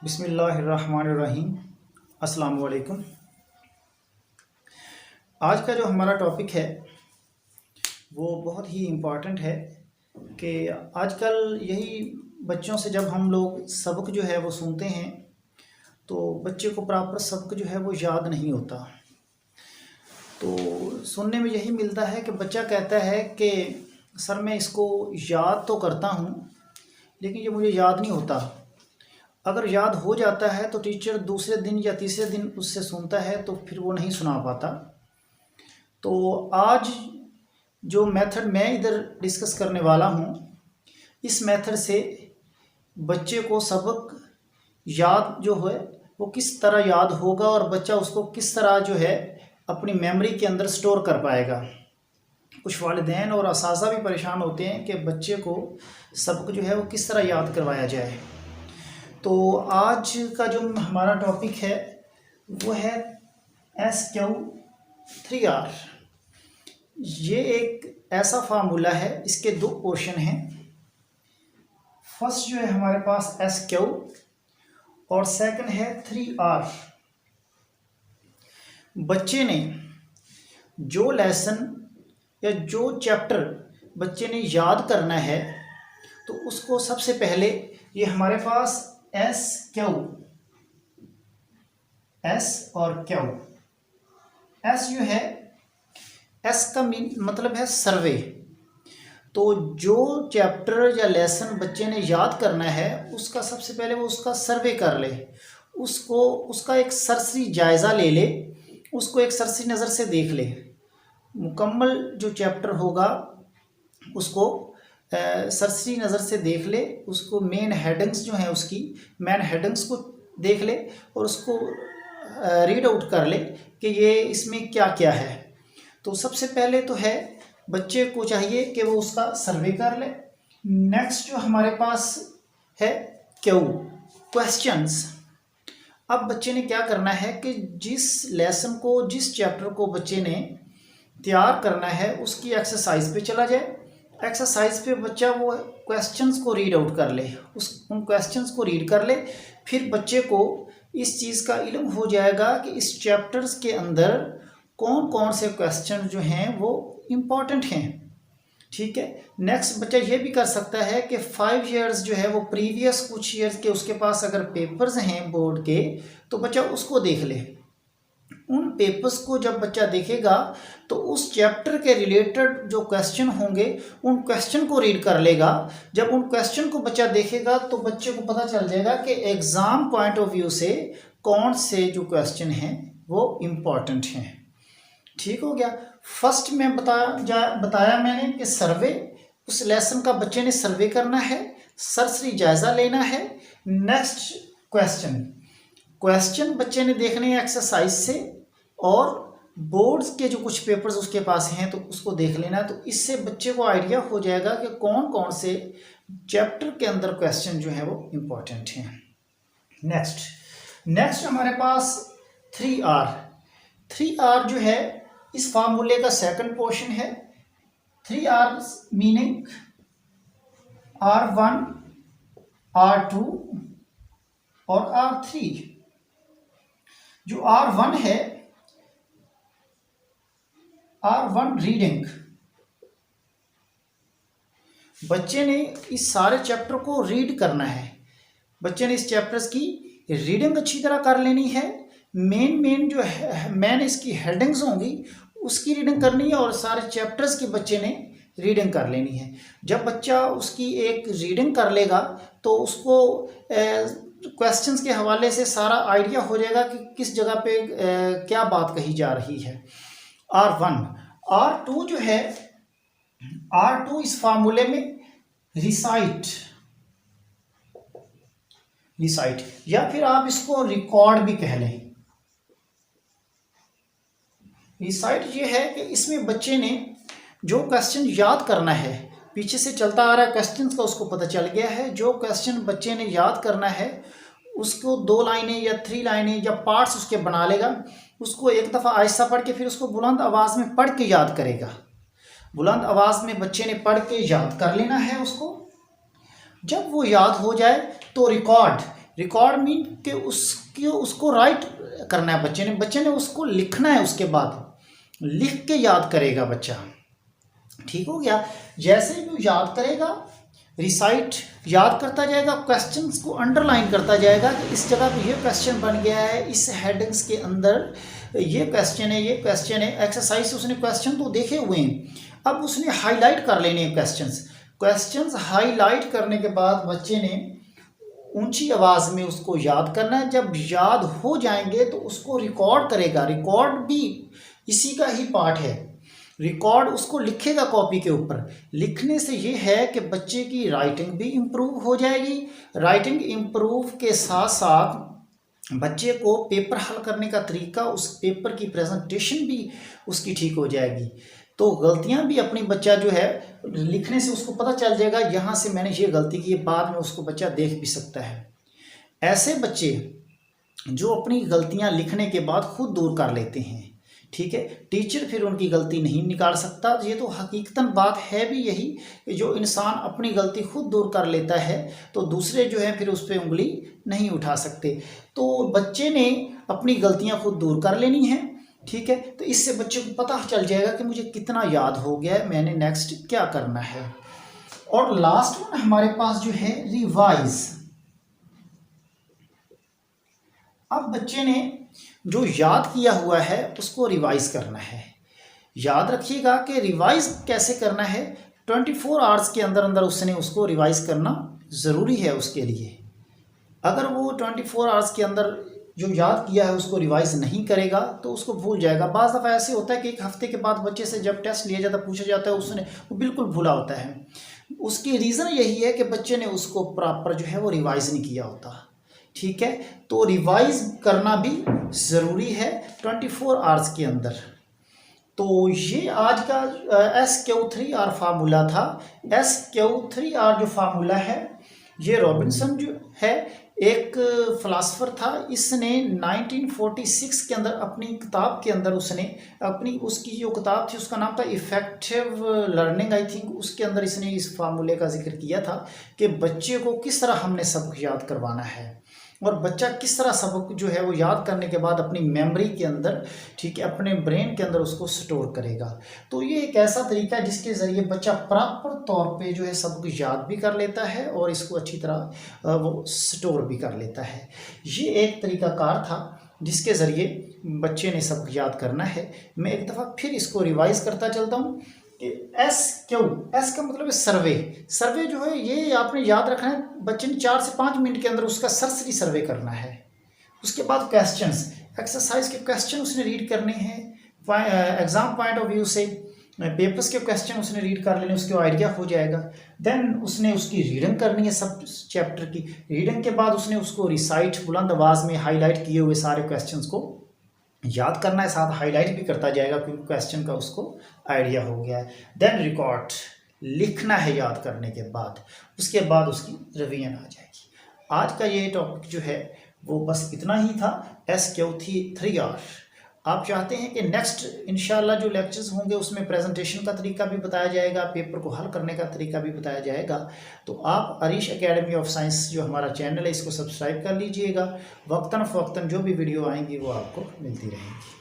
बिस्मिल्लाहिर्रहमानिर्रहीम। अस्सलाम वालेकुम। आज का जो हमारा टॉपिक है वो बहुत ही इम्पॉर्टेंट है कि आजकल यही बच्चों से जब हम लोग सबक जो है वो सुनते हैं तो बच्चे को प्रॉपर सबक जो है वो याद नहीं होता। तो सुनने में यही मिलता है कि बच्चा कहता है कि सर मैं इसको याद तो करता हूँ लेकिन ये मुझे याद नहीं होता। अगर याद हो जाता है तो टीचर दूसरे दिन या तीसरे दिन उससे सुनता है तो फिर वो नहीं सुना पाता। तो आज जो मेथड मैं इधर डिस्कस करने वाला हूँ, इस मेथड से बच्चे को सबक याद जो है वो किस तरह याद होगा और बच्चा उसको किस तरह जो है अपनी मेमोरी के अंदर स्टोर कर पाएगा। कुछ वालिदैन और असातिज़ा भी परेशान होते हैं कि बच्चे को सबक जो है वो किस तरह याद करवाया जाए। तो आज का जो हमारा टॉपिक है वो है SQ3R। ये एक ऐसा फार्मूला है, इसके दो पोर्शन हैं। फर्स्ट जो है हमारे पास SQ और सेकंड है 3R। बच्चे ने जो लेसन या जो चैप्टर बच्चे ने याद करना है तो उसको सबसे पहले ये हमारे पास SQ, S और Q। S जो है, S का मतलब है सर्वे। तो जो चैप्टर या लेसन बच्चे ने याद करना है उसका सबसे पहले वो उसका सर्वे कर ले, उसको उसका एक सरसरी जायज़ा ले ले, उसको एक सरसरी नज़र से देख ले। मुकम्मल जो चैप्टर होगा उसको सरसरी नज़र से देख ले, उसको मेन हेडिंग्स जो हैं उसकी मेन हेडिंग्स को देख ले और उसको रीड आउट कर ले कि ये इसमें क्या क्या है। तो सबसे पहले तो है बच्चे को चाहिए कि वो उसका सर्वे कर ले। नेक्स्ट जो हमारे पास है क्वेश्चंस। अब बच्चे ने क्या करना है कि जिस लेसन को, जिस चैप्टर को बच्चे ने तैयार करना है उसकी एक्सरसाइज पे चला जाए। एक्सरसाइज पे बच्चा वो क्वेश्चंस को रीड आउट कर ले, उन क्वेश्चंस को रीड कर ले। फिर बच्चे को इस चीज़ का इल्म हो जाएगा कि इस चैप्टर्स के अंदर कौन कौन से क्वेश्चन जो हैं वो इम्पॉर्टेंट हैं। ठीक है। नेक्स्ट बच्चा ये भी कर सकता है कि 5 ईयर्स जो है वो प्रीवियस कुछ ईयर्स के उसके पास अगर पेपर्स हैं बोर्ड के तो बच्चा उसको देख ले। उन पेपर्स को जब बच्चा देखेगा तो उस चैप्टर के रिलेटेड जो क्वेश्चन होंगे उन क्वेश्चन को रीड कर लेगा। जब उन क्वेश्चन को बच्चा देखेगा तो बच्चे को पता चल जाएगा कि एग्ज़ाम पॉइंट ऑफ व्यू से कौन से जो क्वेश्चन हैं वो इम्पॉर्टेंट हैं। ठीक हो गया। फर्स्ट में बताया मैंने कि सर्वे, उस लेसन का बच्चे ने सर्वे करना है, सरसरी जायज़ा लेना है। नेक्स्ट क्वेश्चन बच्चे ने देखने हैं एक्सरसाइज से, और बोर्ड्स के जो कुछ पेपर्स उसके पास हैं तो उसको देख लेना। तो इससे बच्चे को आइडिया हो जाएगा कि कौन कौन से चैप्टर के अंदर क्वेश्चन जो है वो इम्पोर्टेंट हैं। नेक्स्ट हमारे पास 3R जो है इस फार्मूले का सेकंड पोर्शन है। 3R मीनिंग R1, R2 और R3। जो R1 है, R1 रीडिंग। बच्चे ने इस सारे चैप्टर को रीड करना है। बच्चे ने इस चैप्टर्स की रीडिंग अच्छी तरह कर लेनी है। मेन जो है मेन इसकी हेडिंग्स होंगी उसकी रीडिंग करनी है और सारे चैप्टर्स की बच्चे ने रीडिंग कर लेनी है। जब बच्चा उसकी एक रीडिंग कर लेगा तो उसको क्वेश्चंस के हवाले से सारा आइडिया हो जाएगा कि किस जगह पे क्या बात कही जा रही है। R1। R2 जो है, R2 इस फार्मूले में रिसाइट या फिर आप इसको रिकॉर्ड भी कह लें। रिसाइट ये है कि इसमें बच्चे ने जो क्वेश्चन याद करना है, पीछे से चलता आ रहा है क्वेश्चंस का, उसको पता चल गया है। जो क्वेश्चन बच्चे ने याद करना है उसको 2 लाइनें या 3 लाइनें या पार्ट्स उसके बना लेगा। उसको एक दफ़ा आहिस्ता पढ़ के फिर उसको बुलंद आवाज़ में पढ़ के याद करेगा। बुलंद आवाज़ में बच्चे ने पढ़ के याद कर लेना है उसको। जब वो याद हो जाए तो रिकॉर्ड रिकॉर्ड मीन कि उसको राइट करना है बच्चे ने उसको लिखना है, उसके बाद लिख के याद करेगा बच्चा। ठीक हो गया। जैसे ही वो याद करेगा, रिसाइट याद करता जाएगा, क्वेश्चंस को अंडरलाइन करता जाएगा कि इस जगह पे ये क्वेश्चन बन गया है, इस हेडिंग्स के अंदर ये क्वेश्चन है, ये क्वेश्चन है। एक्सरसाइज उसने क्वेश्चन तो देखे हुए हैं, अब उसने हाईलाइट कर लेने हैं क्वेश्चंस हाईलाइट करने के बाद बच्चे ने ऊंची आवाज़ में उसको याद करना है। जब याद हो जाएंगे तो उसको रिकॉर्ड करेगा, रिकॉर्ड भी इसी का ही पार्ट है। रिकॉर्ड उसको लिखेगा कॉपी के ऊपर। लिखने से ये है कि बच्चे की राइटिंग भी इम्प्रूव हो जाएगी। राइटिंग इम्प्रूव के साथ साथ बच्चे को पेपर हल करने का तरीका, उस पेपर की प्रेजेंटेशन भी उसकी ठीक हो जाएगी। तो गलतियां भी अपनी बच्चा जो है लिखने से उसको पता चल जाएगा, यहाँ से मैंने ये गलती की है, बाद में उसको बच्चा देख भी सकता है। ऐसे बच्चे जो अपनी गलतियां लिखने के बाद खुद दूर कर लेते हैं, ठीक है, टीचर फिर उनकी गलती नहीं निकाल सकता। ये तो हकीकतन बात है भी यही कि जो इंसान अपनी गलती खुद दूर कर लेता है तो दूसरे जो है फिर उस पर उंगली नहीं उठा सकते। तो बच्चे ने अपनी गलतियां खुद दूर कर लेनी है, ठीक है। तो इससे बच्चे को पता चल जाएगा कि मुझे कितना याद हो गया है, मैंने नेक्स्ट क्या करना है। और लास्ट वन हमारे पास जो है रिवाइज। अब बच्चे ने जो याद किया हुआ है उसको रिवाइज करना है। याद रखिएगा कि रिवाइज कैसे करना है, 24 आवर्स के अंदर अंदर उसने उसको रिवाइज करना ज़रूरी है उसके लिए। अगर वो 24 आवर्स के अंदर जो याद किया है उसको रिवाइज नहीं करेगा तो उसको भूल जाएगा। बाज़ दफ़ा ऐसे होता है कि एक हफ्ते के बाद बच्चे से जब टेस्ट लिया जाता है, पूछा जाता है, उसने वो बिल्कुल भूला होता है। उसकी रीज़न यही है कि बच्चे ने उसको प्रॉपर जो है वो रिवाइज नहीं किया होता, ठीक है। तो रिवाइज करना भी ज़रूरी है 24 आवर्स के अंदर। तो ये आज का SQ3R फार्मूला था। SQ3R जो फार्मूला है ये रॉबिन्सन जो है एक फ़िलासफ़र था, इसने 1946 के अंदर अपनी किताब के अंदर उसने उसकी जो किताब थी उसका नाम था इफ़ेक्टिव लर्निंग आई थिंक, उसके अंदर इसने इस फार्मूले का जिक्र किया था कि बच्चे को किस तरह हमने सबक याद करवाना है और बच्चा किस तरह सबक जो है वो याद करने के बाद अपनी मेमोरी के अंदर, ठीक है, अपने ब्रेन के अंदर उसको स्टोर करेगा। तो ये एक ऐसा तरीका है जिसके ज़रिए बच्चा प्रॉपर तौर पे जो है सबक याद भी कर लेता है और इसको अच्छी तरह वो स्टोर भी कर लेता है। ये एक तरीकाकार था जिसके ज़रिए बच्चे ने सबक याद करना है। मैं एक दफ़ा फिर इसको रिवाइज़ करता चलता हूँ। एस का मतलब है सर्वे जो है ये आपने याद रखना है। बच्चे ने 4 से 5 मिनट के अंदर उसका सरसरी सर्वे करना है। उसके बाद क्वेश्चंस, एक्सरसाइज के क्वेश्चन उसने रीड करने हैं एग्जाम पॉइंट ऑफ व्यू से। पेपर्स के क्वेश्चन उसने रीड कर लेने, उसको आइडिया हो जाएगा। देन उसने उसकी रीडिंग करनी है, सब चैप्टर की रीडिंग के बाद उसने उसको रिसाइट बुलंद आवाज़ में हाईलाइट किए हुए सारे क्वेश्चंस को याद करना है, साथ हाईलाइट भी करता जाएगा क्योंकि क्वेश्चन का उसको आइडिया हो गया है। देन रिकॉर्ड लिखना है याद करने के बाद, उसके बाद उसकी रिवीजन आ जाएगी। आज का ये टॉपिक जो है वो बस इतना ही था, SQ3R। आप चाहते हैं कि नेक्स्ट इंशाल्लाह जो लेक्चर्स होंगे उसमें प्रेजेंटेशन का तरीका भी बताया जाएगा, पेपर को हल करने का तरीका भी बताया जाएगा। तो आप अरीश एकेडमी ऑफ साइंस जो हमारा चैनल है इसको सब्सक्राइब कर लीजिएगा। वक्तन फ़वक्तन जो भी वीडियो आएंगी वो आपको मिलती रहेंगी।